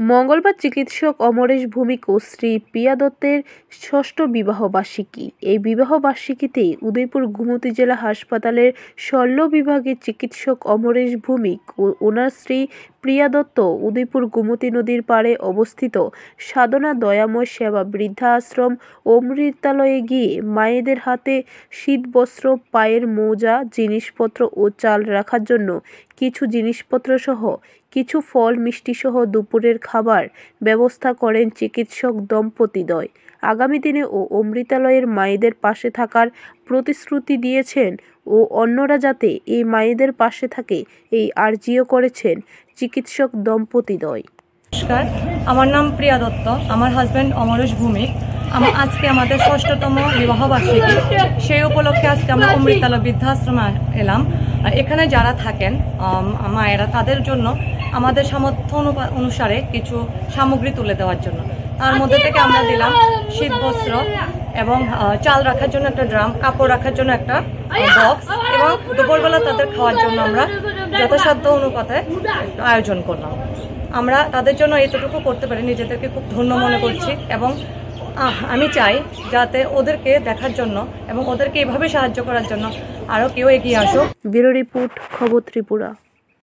মঙ্গলবার চিকিৎসক অমরেশ ভৌমিক ও শ্রী প্রিয়া দত্তের ষষ্ঠ বিবাহবার্ষিকী। এই বিবাহবার্ষিকীতে উদয়পুর গোমতী জেলা হাসপাতালের শল্য বিভাগের চিকিৎসক অমরেশ ভৌমিক ও ওনার স্ত্রী প্রিয়া দত্ত উদয়পুর গোমতী নদীর পাড়ে অবস্থিত সাধনা দয়াময় সেবা বৃদ্ধা আশ্রম অমৃতালয়ে গিয়ে মায়েদের হাতে শীতবস্ত্র, পায়ের মোজা, জিনিসপত্র ও চাল রাখার জন্য কিছু জিনিসপত্র সহ কিছু ফল মিষ্টি সহ দুপুরের খাবার ব্যবস্থা করেন চিকিৎসক দম্পতিদ্বয়। আগামী দিনে ও অমৃতালয়ের মায়েদের পাশে থাকার প্রতিশ্রুতি দিয়েছেন ও অন্যরা যাতে এই মায়েদের পাশে থাকে এই আর্জিও করেছেন চিকিৎসক দম্পতিদ্বয়। নমস্কার, আমার নাম প্রিয়া দত্ত, আমার হাজব্যান্ড অমরেশ ভৌমিক। আজকে আমাদের ষষ্ঠতম বিবাহবার্ষিকী, সেই উপলক্ষে আজকে আমরা অমৃতালয় বৃদ্ধাশ্রমে এলাম। এখানে যারা থাকেন মায়েরা, তাদের জন্য আমাদের সামর্থ্য অনুসারে কিছু সামগ্রী তুলে দেওয়ার জন্য, তার মধ্যে থেকে আমরা দিলাম শীতবস্ত্র এবং চাল রাখার জন্য একটা ড্রাম, কাপড় রাখার জন্য একটা বক্স এবং দুপুরবেলা তাদের খাওয়ার জন্য আমরা যথাসাধ্য অনুপাতে আয়োজন করলাম। আমরা তাদের জন্য এতটুকু করতে পারি, নিজেদেরকে খুব ধন্য মনে করছি এবং আমি চাই যাতে ওদেরকে দেখার জন্য এবং ওদেরকে এভাবে সাহায্য করার জন্য আরও কেউ এগিয়ে আসুক। ব্যুরো রিপোর্ট, খবর ত্রিপুরা।